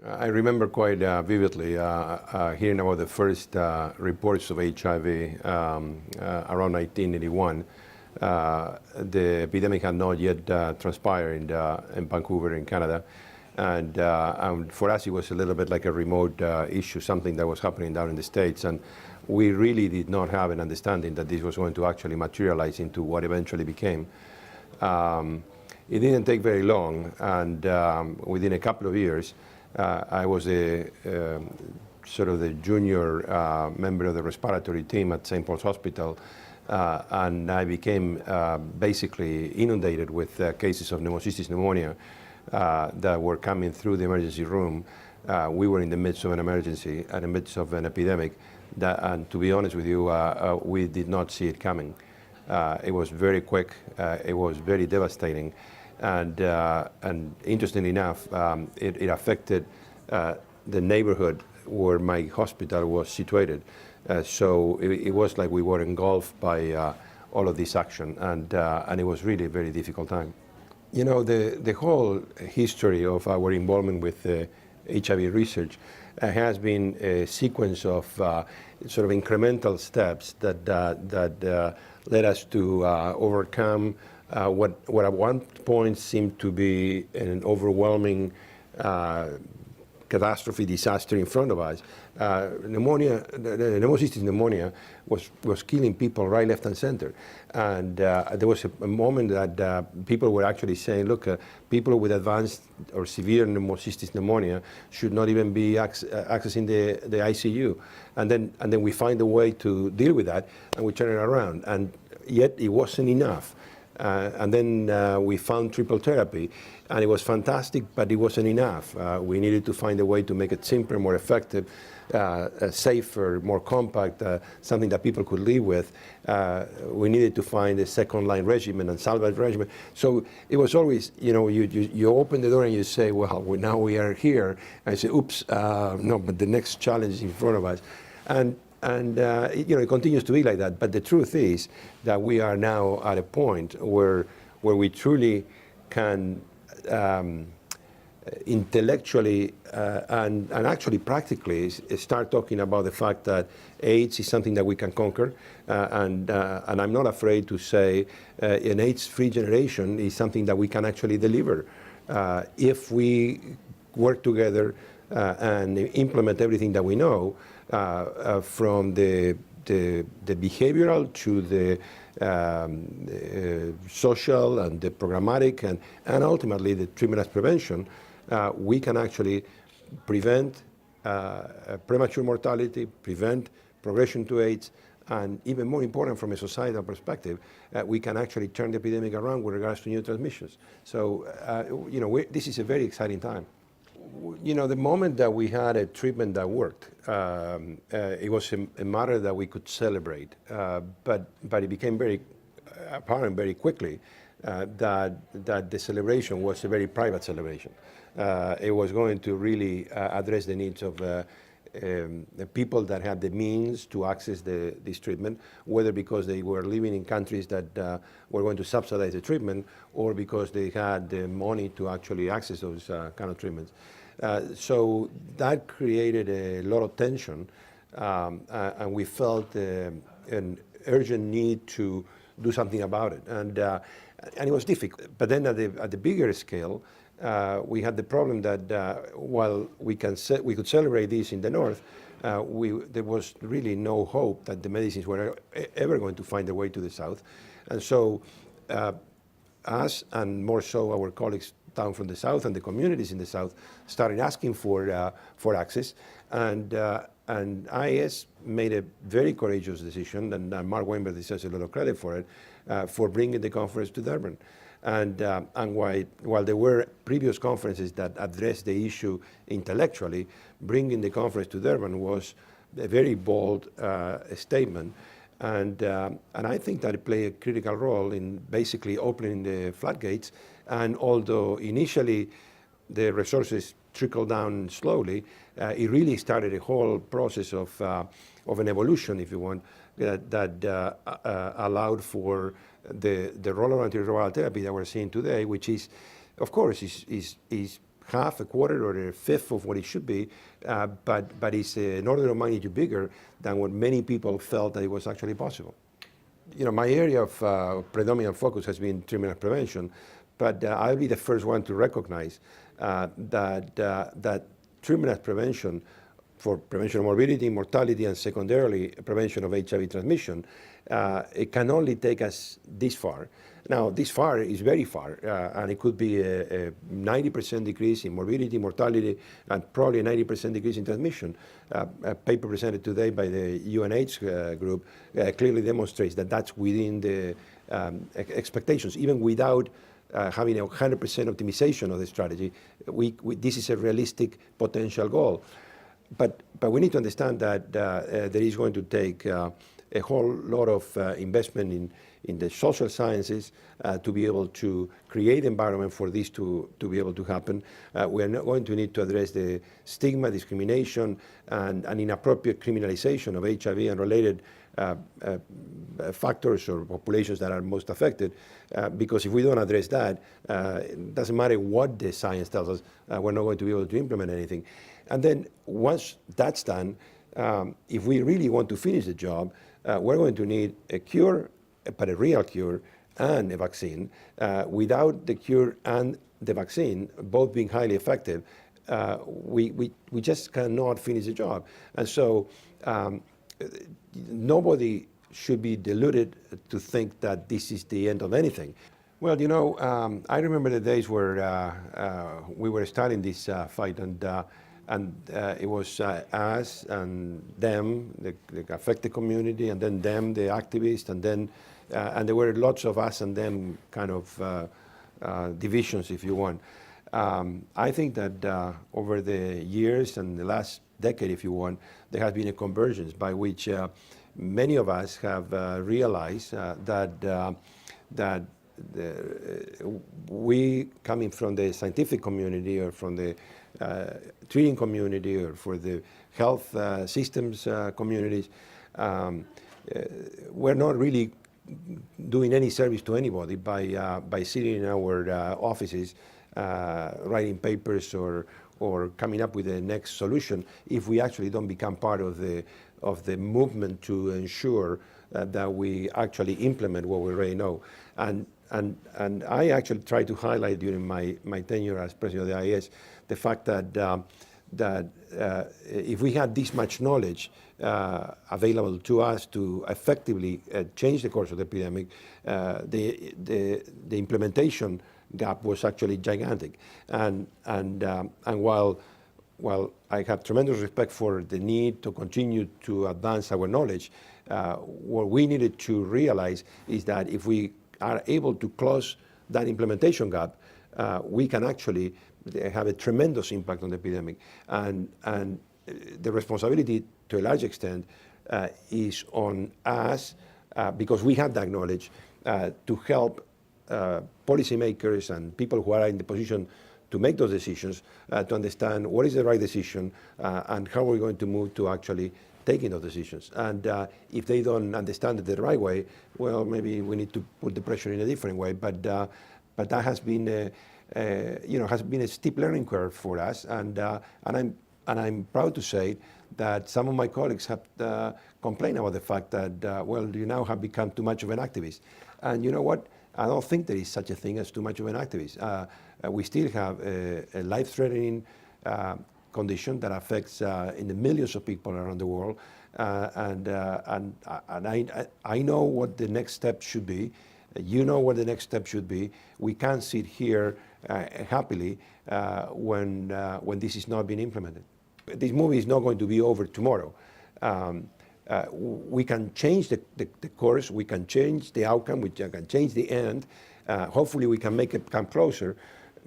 I remember quite vividly hearing about the first reports of HIV around 1981. The epidemic had not yet transpired in Vancouver, in Canada. And for us, it was a little bit like a remote issue, something that was happening down in the States. And we really did not have an understanding that this was going to actually materialize into what eventually became. It didn't take very long, and within a couple of years, I was sort of the junior member of the respiratory team at St. Paul's Hospital, and I became basically inundated with cases of pneumocystis pneumonia that were coming through the emergency room. We were in the midst of an emergency, in the midst of an epidemic, and to be honest with you, we did not see it coming. It was very quick, it was very devastating. And interestingly enough, it affected the neighborhood where my hospital was situated. So it was like we were engulfed by all of this action, and it was really a very difficult time. You know, the whole history of our involvement with HIV research has been a sequence of sort of incremental steps that led us to overcome what at one point seemed to be an overwhelming catastrophe, disaster in front of us. Pneumonia, the pneumocystis pneumonia was killing people right, left, and center. And there was a moment that people were actually saying, look, people with advanced or severe pneumocystis pneumonia should not even be accessing the ICU. And then we find a way to deal with that, and we turn it around. And yet it wasn't enough. And then we found triple therapy, and it was fantastic, but it wasn't enough. We needed to find a way to make it simpler, more effective, safer, more compact, something that people could live with. We needed to find a second-line regimen and salvage regimen. So it was always, you know, you open the door and you say, well, now we are here. And I say, oops, no, but the next challenge is in front of us. And you know, it continues to be like that. But the truth is that we are now at a point where we truly can intellectually and actually practically start talking about the fact that AIDS is something that we can conquer. And I'm not afraid to say an AIDS-free generation is something that we can actually deliver if we work together and implement everything that we know. From the behavioral to the social and the programmatic and ultimately the treatment as prevention, we can actually prevent premature mortality, prevent progression to AIDS, and even more important from a societal perspective, we can actually turn the epidemic around with regards to new transmissions. So, you know, this is a very exciting time. You know, the moment that we had a treatment that worked, it was a matter that we could celebrate. But it became very apparent very quickly that the celebration was a very private celebration. It was going to really address the needs of the people that had the means to access this treatment, whether because they were living in countries that were going to subsidize the treatment or because they had the money to actually access those kind of treatments. So that created a lot of tension, and we felt an urgent need to do something about it, and it was difficult. But then at the bigger scale, we had the problem that while we could celebrate this in the north, there was really no hope that the medicines were ever going to find their way to the south, and so us and more so our colleagues down from the south and the communities in the south started asking for access, and IAS made a very courageous decision, and Mark Weinberg deserves a lot of credit for it, for bringing the conference to Durban. And while there were previous conferences that addressed the issue intellectually, bringing the conference to Durban was a very bold statement. And I think that it played a critical role in basically opening the floodgates. And although initially the resources trickled down slowly, it really started a whole process of an evolution, if you want, that allowed for the role of antiretroviral therapy that we're seeing today, which is, of course, is half, a quarter, or a fifth of what it should be, but it's an order of magnitude bigger than what many people felt that it was actually possible. My area of predominant focus has been treatment and prevention, but I'll be the first one to recognize that treatment and prevention for prevention of morbidity, mortality, and secondarily prevention of HIV transmission, it can only take us this far. Now, this far is very far, and it could be a 90% decrease in morbidity, mortality, and probably a 90% decrease in transmission. A paper presented today by the UNH group clearly demonstrates that that's within the expectations, even without having a 100% optimization of the strategy. This is a realistic potential goal. But we need to understand that there is going to take a whole lot of investment in the social sciences to be able to create environment for this to be able to happen. We are not going to need to address the stigma, discrimination, and inappropriate criminalization of HIV and related factors or populations that are most affected, because if we don't address that, it doesn't matter what the science tells us, we're not going to be able to implement anything. And then once that's done, if we really want to finish the job, we're going to need a cure, but a real cure, and a vaccine. Without the cure and the vaccine, both being highly effective, we just cannot finish the job. And so nobody should be deluded to think that this is the end of anything. Well, I remember the days where we were starting this fight, and it was us and them, the affected community, and then them, the activists, and there were lots of us and them kind of divisions, if you want. I think that over the years and the last decade, if you want, there has been a convergence by which many of us have realized that we, coming from the scientific community or from the treating community or for the health systems communities, we're not really doing any service to anybody by sitting in our offices writing papers or coming up with the next solution if we actually don't become part of the movement to ensure that we actually implement what we already know. And I actually tried to highlight during my tenure as president of the IAS the fact that if we had this much knowledge available to us to effectively change the course of the epidemic, the implementation gap was actually gigantic. And while I have tremendous respect for the need to continue to advance our knowledge, what we needed to realize is that if we are able to close that implementation gap, we can actually have a tremendous impact on the epidemic. And the responsibility, to a large extent, is on us, because we have that knowledge, to help policymakers and people who are in the position to make those decisions to understand what is the right decision and how we're going to move to actually taking those decisions. And if they don't understand it the right way, well, maybe we need to put the pressure in a different way. But that has been a steep learning curve for us. And I'm proud to say that some of my colleagues have complained about the fact that, well, you now have become too much of an activist. And you know what? I don't think there is such a thing as too much of an activist. We still have a life-threatening condition that affects in the millions of people around the world, and I know what the next step should be. You know what the next step should be. We can't sit here happily when this is not being implemented. This movie is not going to be over tomorrow. We can change the course, we can change the outcome, we can change the end. Hopefully we can make it come closer,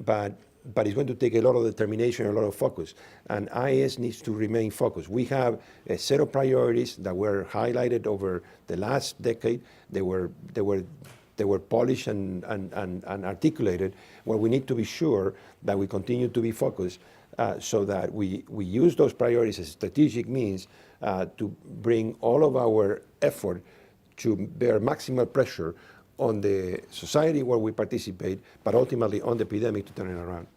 but it's going to take a lot of determination, a lot of focus. And IAS needs to remain focused. We have a set of priorities that were highlighted over the last decade. They were polished and articulated, where we need to be sure that we continue to be focused so that we use those priorities as strategic means to bring all of our effort to bear maximal pressure on the society where we participate, but ultimately on the epidemic to turn it around.